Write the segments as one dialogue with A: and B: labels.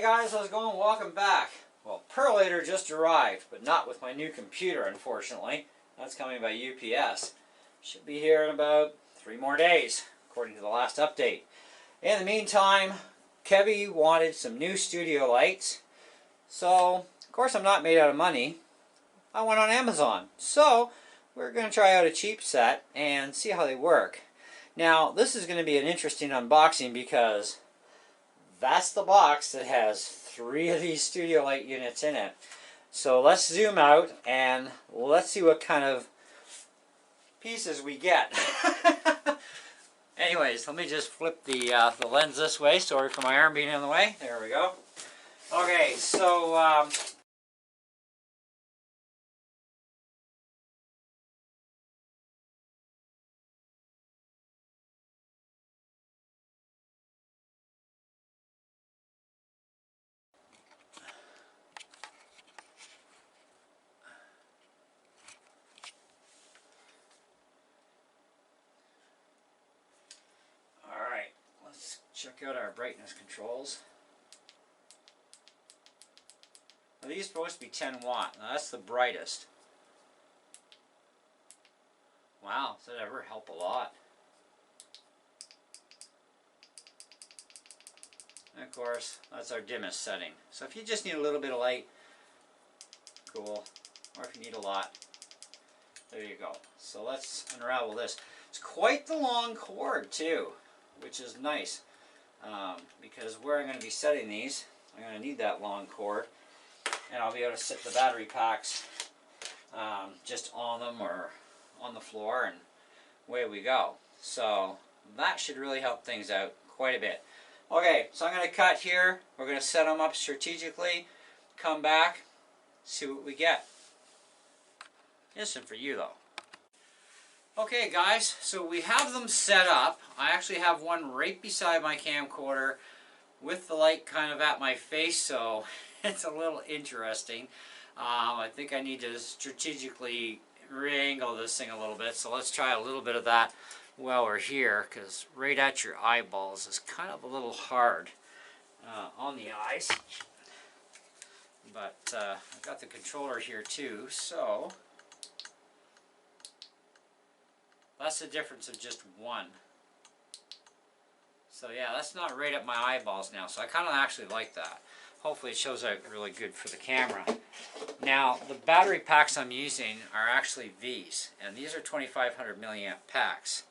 A: guys, how's it going? Welcome back. Well, Perlator just arrived, but not with my new computer, unfortunately. That's coming by UPS. Should be here in about 3 more days, according to the last update. In the meantime, Kevy wanted some new studio lights. So, of course I'm not made out of money. I went on Amazon. So, we're going to try out a cheap set and see how they work. Now, this is going to be an interesting unboxing because that's the box that has 3 of these studio light units in it. So let's zoom out and let's see what kind of pieces we get. Anyways, let me just flip the lens this way. Sorry for my arm being in the way. There we go. Okay, so check out our brightness controls. Now these are supposed to be 10 watt. Now that's the brightest. Wow, does that ever help a lot? And of course, that's our dimmest setting. So if you just need a little bit of light, cool. Or if you need a lot, there you go. So let's unravel this. It's quite the long cord too, which is nice. Because where I'm going to be setting these, I'm going to need that long cord, and I'll be able to set the battery packs just on them or on the floor, and away we go. So that should really help things out quite a bit. Okay, so I'm going to cut here. We're going to set them up strategically, come back, see what we get. This isn't for you though. Okay guys, so we have them set up. I actually have one right beside my camcorder with the light kind of at my face, so it's a little interesting. I think I need to strategically re-angle this thing a little bit, so let's try a little bit of that while we're here, because right at your eyeballs is kind of a little hard on the eyes. But I've got the controller here too, so that's the difference of just one. So yeah, that's not right at my eyeballs now, so I kind of actually like that. Hopefully it shows out really good for the camera. Now, the battery packs I'm using are actually these, and these are 2500 milliamp packs.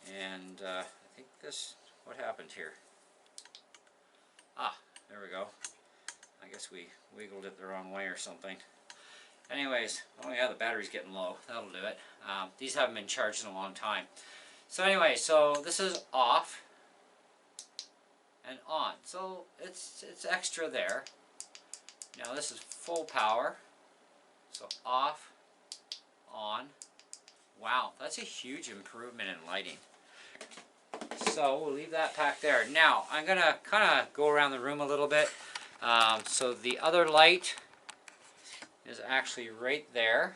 A: And I think this, what happened here? Ah, there we go. I guess we wiggled it the wrong way or something. Anyways, oh yeah, the battery's getting low. That'll do it. These haven't been charged in a long time. So anyway, so this is off and on. So it's extra there. Now this is full power. So off, on. Wow, that's a huge improvement in lighting. So we'll leave that pack there. Now I'm gonna kind of go around the room a little bit. So the other light is actually right there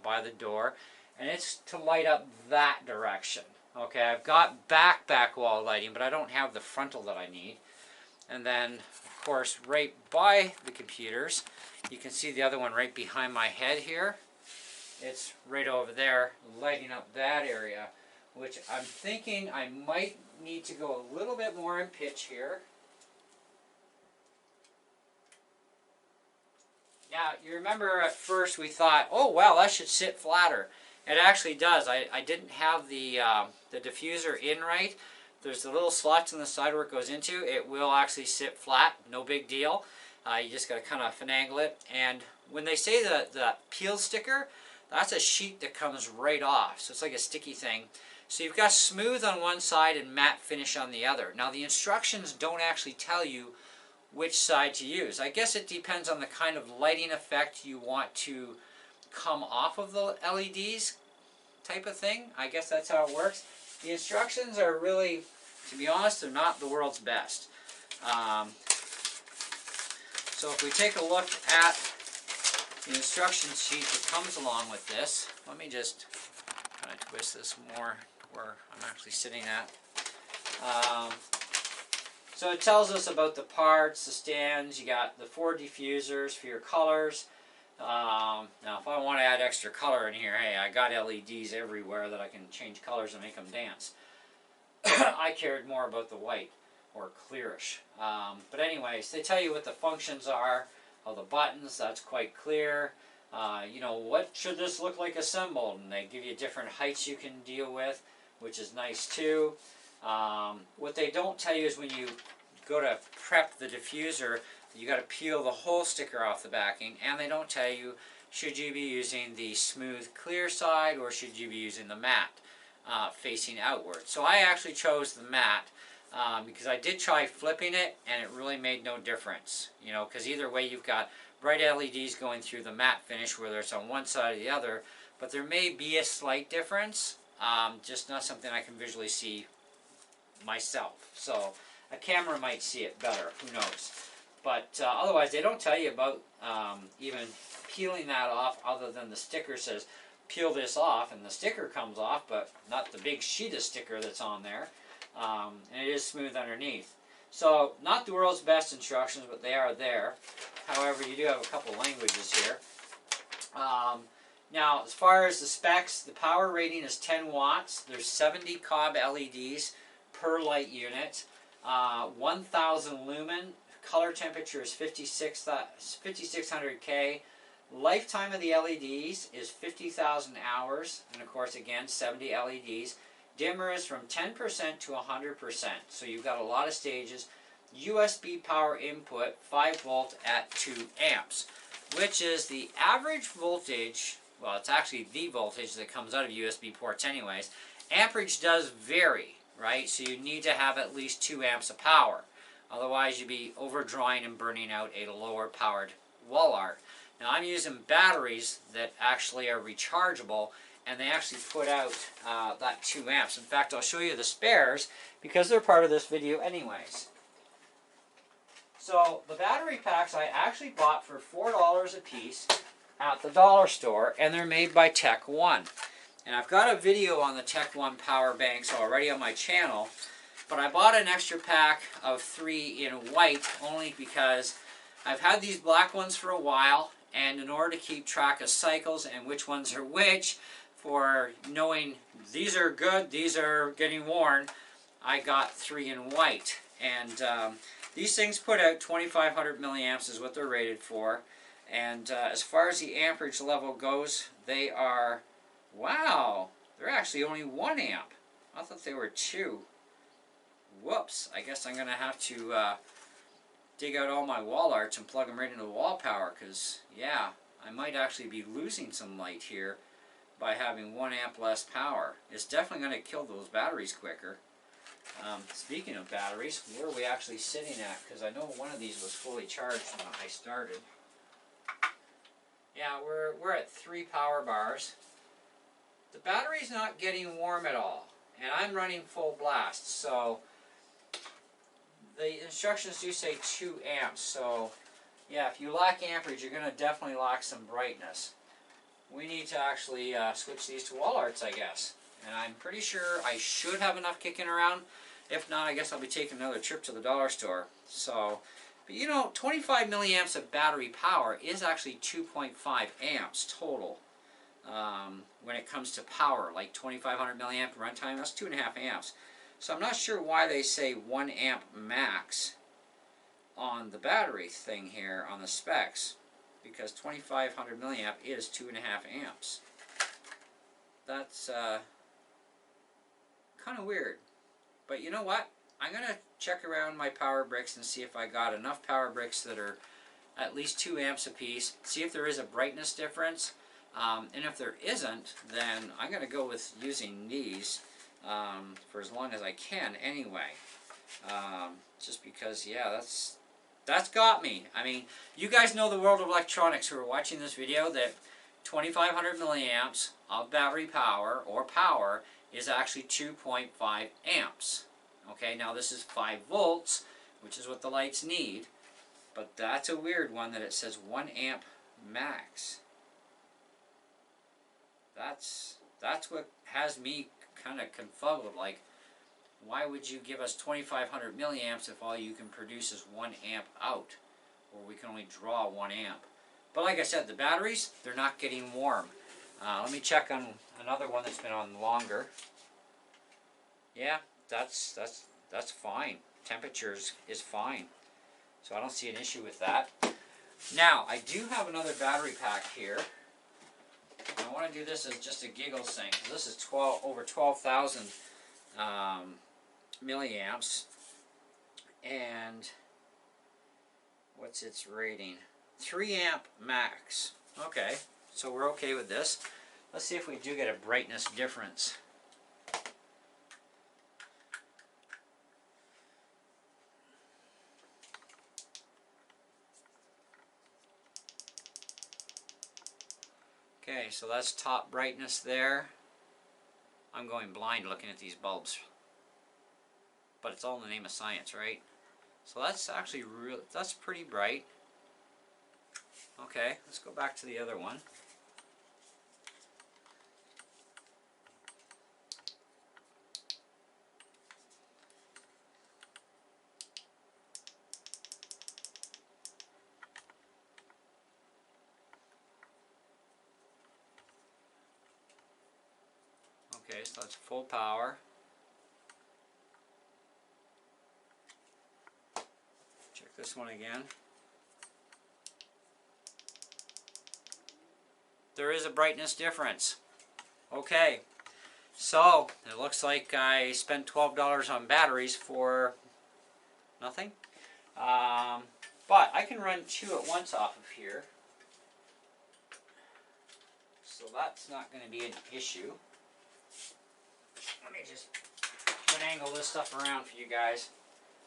A: by the door, and it's to light up that direction. Okay, I've got back wall lighting, but I don't have the frontal that I need. And then, of course, right by the computers, you can see the other one right behind my head here. It's right over there, lighting up that area, which I'm thinking I might need to go a little bit more in pitch here. Now, you remember at first we thought, oh, well, that should sit flatter. It actually does. I didn't have the diffuser in right. There's the little slots in the side where it goes into. It will actually sit flat, no big deal. You just got to kind of finagle it. And when they say the peel sticker, that's a sheet that comes right off. So it's like a sticky thing. So you've got smooth on one side and matte finish on the other. Now, the instructions don't actually tell you which side to use. I guess it depends on the kind of lighting effect you want to come off of the LEDs type of thing. I guess that's how it works. The instructions are really, to be honest, they're not the world's best. So if we take a look at the instruction sheet that comes along with this, let me just kind of twist this more where I'm actually sitting at. So it tells us about the parts, the stands. You got the 4 diffusers for your colors. Now if I want to add extra color in here, hey, I got LEDs everywhere that I can change colors and make them dance. I cared more about the white or clearish. But anyways, they tell you what the functions are of the buttons. That's quite clear. You know, what should this look like assembled? And they give you different heights you can deal with, which is nice too. What they don't tell you is when you go to prep the diffuser, you got to peel the whole sticker off the backing, and they don't tell you should you be using the smooth clear side or should you be using the matte facing outward. So I actually chose the matte because I did try flipping it and it really made no difference. You know, because either way you've got bright LEDs going through the matte finish, whether it's on one side or the other, but there may be a slight difference, just not something I can visually see myself. So a camera might see it better, who knows. But otherwise they don't tell you about even peeling that off, other than the sticker says peel this off, and the sticker comes off, but not the big sheet of sticker that's on there. And it is smooth underneath. So not the world's best instructions, but they are there. However, you do have a couple languages here. Now, as far as the specs, the power rating is 10 watts. There's 70 cob LEDs per light unit. 1,000 lumen. Color temperature is 5600 K. Lifetime of the LEDs is 50,000 hours. And of course, again, 70 LEDs. Dimmer is from 10% to 100%. So you've got a lot of stages. USB power input, 5 volt at 2 amps, which is the average voltage. Well, it's actually the voltage that comes out of USB ports anyways. Amperage does vary, right? So you need to have at least 2 amps of power. Otherwise, you'd be overdrawing and burning out a lower powered wall art. Now, I'm using batteries that actually are rechargeable, and they actually put out that 2 amps. In fact, I'll show you the spares because they're part of this video anyways. So the battery packs I actually bought for $4 a piece at the dollar store, and they're made by Tech One. And I've got a video on the Tech One power banks already on my channel, but I bought an extra pack of 3 in white only because I've had these black ones for a while, and in order to keep track of cycles and which ones are which, for knowing these are good, these are getting worn, I got 3 in white. And these things put out 2,500 milliamps is what they're rated for. And as far as the amperage level goes, they are, wow, they're actually only 1 amp. I thought they were 2. Whoops, I guess I'm going to have to dig out all my wall arts and plug them right into the wall power, because, yeah, I might actually be losing some light here by having 1 amp less power. It's definitely going to kill those batteries quicker. Speaking of batteries, where are we actually sitting at? Because I know one of these was fully charged when I started. Yeah, we're at 3 power bars. The battery's not getting warm at all, and I'm running full blast, so the instructions do say 2 amps, so yeah, if you lack amperage, you're going to definitely lack some brightness. We need to actually switch these to wall arts, I guess. And I'm pretty sure I should have enough kicking around. If not, I guess I'll be taking another trip to the dollar store. So, but you know, 25 milliamps of battery power is actually 2.5 amps total. When it comes to power, like 2,500 milliamp runtime, that's 2.5 amps. So I'm not sure why they say 1 amp max on the battery thing here on the specs, because 2,500 milliamp is 2.5 amps. That's kind of weird. But you know what? I'm going to check around my power bricks and see if I got enough power bricks that are at least 2 amps a piece. See if there is a brightness difference. And if there isn't, then I'm going to go with using these for as long as I can anyway. Just because, yeah, that's got me. I mean, you guys know the world of electronics who are watching this video that 2,500 milliamps of battery power, or power, is actually 2.5 amps. Okay, now this is 5 volts, which is what the lights need. But that's a weird one that it says 1 amp max. That's what has me kind of confuzzled. Like, why would you give us 2500 milliamps if all you can produce is 1 amp out, or we can only draw 1 amp? But like I said, the batteries, they're not getting warm. Let me check on another one that's been on longer. Yeah, that's fine. Temperatures is fine. So I don't see an issue with that. Now, I do have another battery pack here. I want to do this as just a giggles thing. This is over 12,000 milliamps. And what's its rating? 3 amp max. Okay, so we're okay with this. Let's see if we do get a brightness difference. Okay, so that's top brightness there. I'm going blind looking at these bulbs. But it's all in the name of science, right? So that's actually that's pretty bright. Okay, let's go back to the other one. Okay, so that's full power. Check this one again. There is a brightness difference. Okay, so it looks like I spent $12 on batteries for nothing. But I can run 2 at once off of here. So that's not going to be an issue. Let me just angle this stuff around for you guys.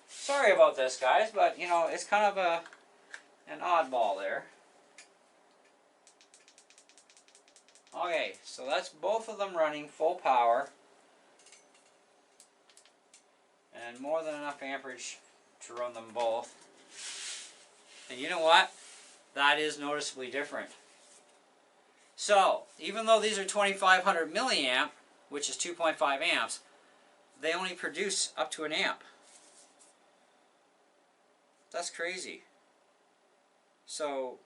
A: Sorry about this, guys, but you know, it's kind of an oddball there. Okay, so that's both of them running full power. And more than enough amperage to run them both. And you know what? That is noticeably different. So, even though these are 2500 milliamp, which is 2.5 amps, they only produce up to 1 amp. That's crazy. So,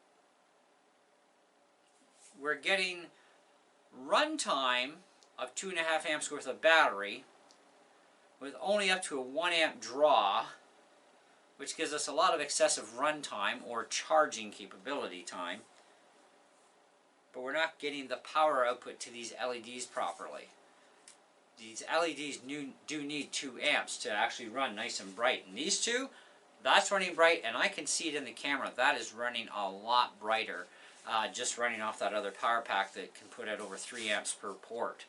A: we're getting runtime of 2.5 amps worth of battery with only up to a 1 amp draw, which gives us a lot of excessive runtime or charging capability time. But we're not getting the power output to these LEDs properly. These LEDs do need 2 amps to actually run nice and bright. And these two, that's running bright, and I can see it in the camera. That is running a lot brighter, just running off that other power pack that can put out over 3 amps per port.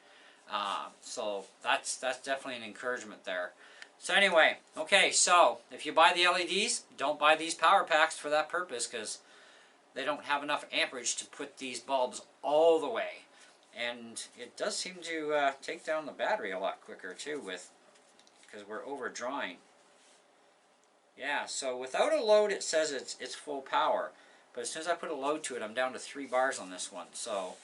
A: So that's definitely an encouragement there. So anyway, okay, so if you buy the LEDs, don't buy these power packs for that purpose, because they don't have enough amperage to put these bulbs all the way. And it does seem to take down the battery a lot quicker too, because we're overdrawing. Yeah, so without a load it says it's full power, but as soon as I put a load to it, I'm down to 3 bars on this one. So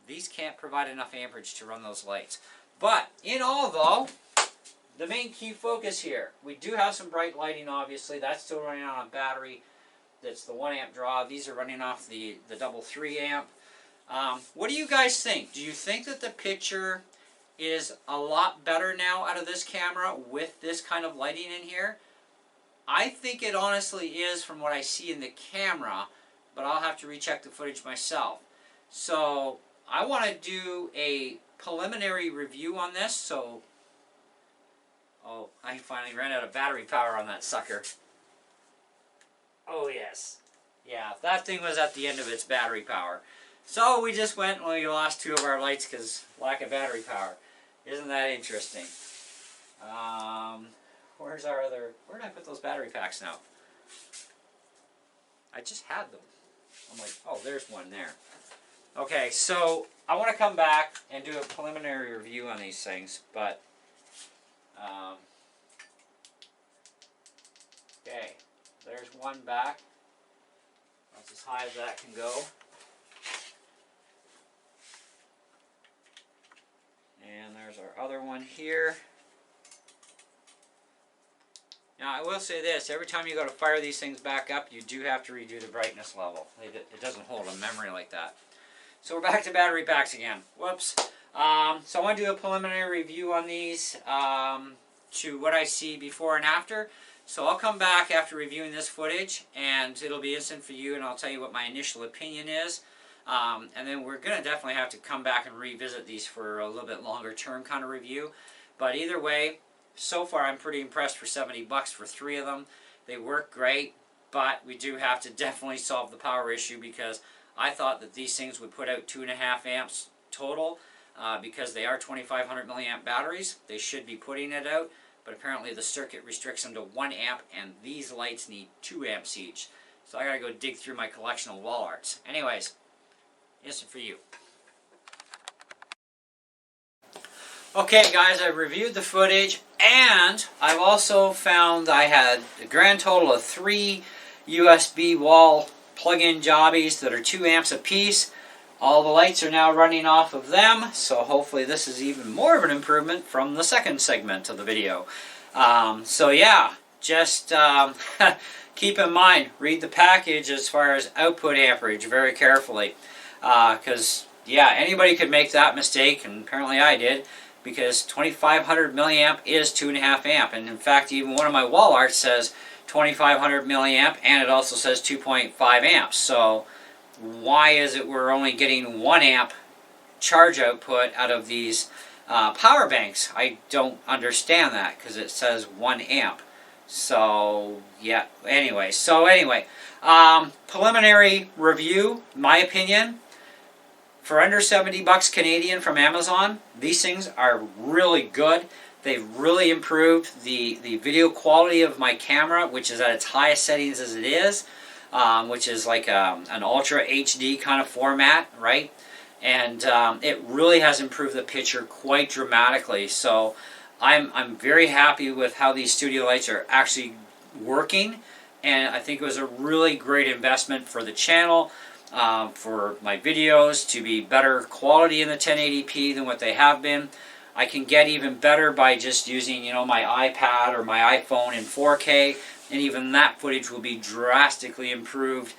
A: these can't provide enough amperage to run those lights. But in all though, the main key focus here, we do have some bright lighting obviously. That's still running on a battery that's the 1 amp draw. These are running off the double 3 amp. What do you guys think? Do you think that the picture is a lot better now out of this camera with this kind of lighting in here? I think it honestly is from what I see in the camera, but I'll have to recheck the footage myself. So I want to do a preliminary review on this. So, oh, I finally ran out of battery power on that sucker. Oh yes. Yeah, that thing was at the end of its battery power. So we just went and we lost 2 of our lights because lack of battery power. Isn't that interesting? Where's our other... Where did I put those battery packs now? I just had them. I'm like, oh, there's one there. Okay, so I want to come back and do a preliminary review on these things, but... okay, there's one back. That's as high as that can go. And there's our other one here. Now I will say this, every time you go to fire these things back up, you do have to redo the brightness level. It doesn't hold a memory like that. So we're back to battery packs again. Whoops. So I want to do a preliminary review on these to what I see before and after. So I'll come back after reviewing this footage, and it'll be instant for you, and I'll tell you what my initial opinion is. And then we're going to definitely have to come back and revisit these for a little bit longer term kind of review. But either way, so far I'm pretty impressed for 70 bucks for 3 of them. They work great, but we do have to definitely solve the power issue, because I thought that these things would put out 2.5 amps total, because they are 2500 milliamp batteries. They should be putting it out, but apparently the circuit restricts them to 1 amp, and these lights need 2 amps each. So I gotta go dig through my collection of wall arts. Anyways, instant for you. Okay guys, I've reviewed the footage, and I've also found I had a grand total of 3 USB wall plug-in jobbies that are 2 amps a piece. All the lights are now running off of them, so hopefully this is even more of an improvement from the second segment of the video. So yeah, just keep in mind, read the package as far as output amperage very carefully, because yeah, anybody could make that mistake, and apparently I did, because 2500 milliamp is 2.5 amp, and in fact even one of my wall arts says 2500 milliamp, and it also says 2.5 amps. So why is it we're only getting 1 amp charge output out of these power banks? I don't understand that, because it says 1 amp. So yeah, anyway, preliminary review, my opinion, for under 70 bucks Canadian from Amazon, these things are really good. They've really improved the video quality of my camera, which is at its highest settings as it is, which is like an Ultra HD kind of format, right? And it really has improved the picture quite dramatically. So I'm very happy with how these studio lights are actually working, and I think it was a really great investment for the channel, for my videos to be better quality in the 1080p than what they have been. I can get even better by just using, you know, my iPad or my iPhone in 4K, and even that footage will be drastically improved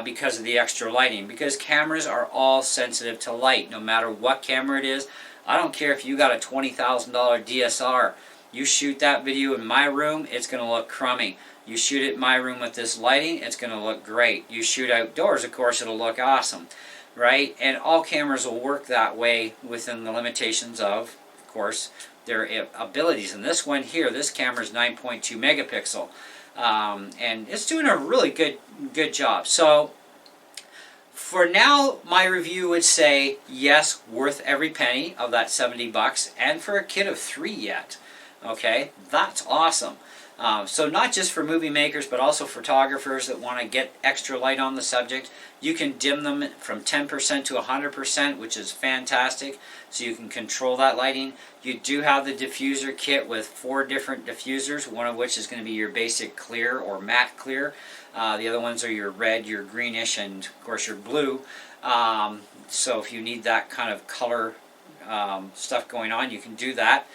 A: because of the extra lighting. Because cameras are all sensitive to light, no matter what camera it is. I don't care if you got a $20,000 DSLR. You shoot that video in my room, it's going to look crummy. You shoot it in my room with this lighting, it's going to look great. You shoot outdoors, of course, it'll look awesome, right? And all cameras will work that way within the limitations of course, their abilities. And this one here, this camera is 9.2 megapixel, and it's doing a really good job. So for now, my review would say yes, worth every penny of that 70 bucks, and for a kit of 3 yet. Okay, that's awesome. So not just for movie makers, but also photographers that want to get extra light on the subject. You can dim them from 10% to 100%, which is fantastic, so you can control that lighting. You do have the diffuser kit with 4 different diffusers, one of which is going to be your basic clear or matte clear. The other ones are your red, your greenish, and of course your blue. So if you need that kind of color stuff going on, you can do that.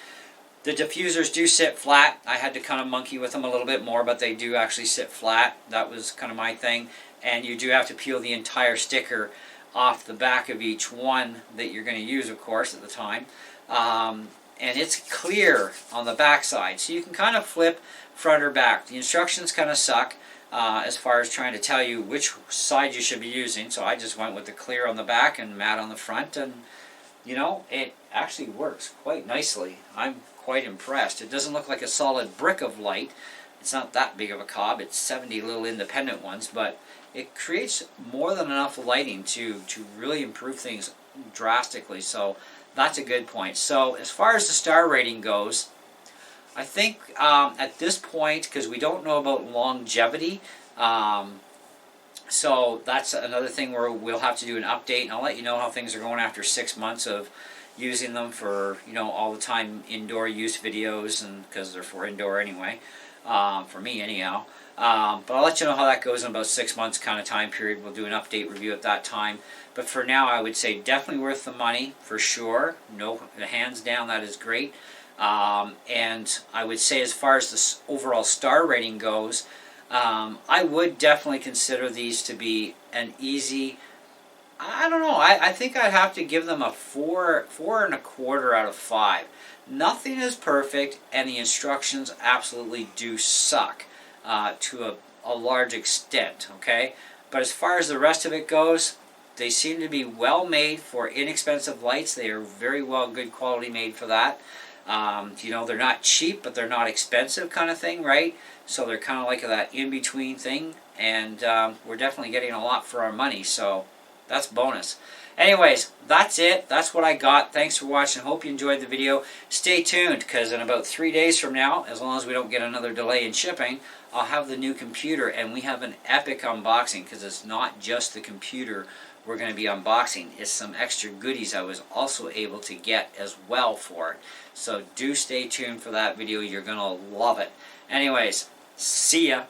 A: The diffusers do sit flat. I had to kind of monkey with them a little bit more, but they do actually sit flat. That was kind of my thing. And you do have to peel the entire sticker off the back of each one that you're going to use, of course, at the time. And it's clear on the back side, so you can kind of flip front or back. The instructions kind of suck as far as trying to tell you which side you should be using, so I just went with the clear on the back and matte on the front, and you know, it actually works quite nicely. I'm quite impressed. It doesn't look like a solid brick of light. It's not that big of a cob. It's 70 little independent ones, but it creates more than enough lighting to really improve things drastically. So that's a good point. So as far as the star rating goes, I think at this point, because we don't know about longevity, so that's another thing where we'll have to do an update, and I'll let you know how things are going after 6 months of using them for, you know, all the time indoor use videos, and because they're for indoor anyway, for me anyhow. But I'll let you know how that goes in about 6 months kind of time period. We'll do an update review at that time. But for now, I would say definitely worth the money for sure. No, hands down, that is great. And I would say, as far as the overall star rating goes, I would definitely consider these to be an easy. I don't know. I think I'd have to give them a 4.25 out of 5. Nothing is perfect, and the instructions absolutely do suck to a large extent. Okay, but as far as the rest of it goes, they seem to be well made for inexpensive lights. They are very well, good quality made for that. You know, they're not cheap, but they're not expensive kind of thing, right? So they're kind of like that in-between thing, and we're definitely getting a lot for our money, so that's bonus. Anyways, that's it. That's what I got. Thanks for watching. Hope you enjoyed the video. Stay tuned, because in about 3 days from now, as long as we don't get another delay in shipping, I'll have the new computer, and we have an epic unboxing, because it's not just the computer we're going to be unboxing. It's some extra goodies I was also able to get as well for it. So do stay tuned for that video. You're going to love it. Anyways, see ya.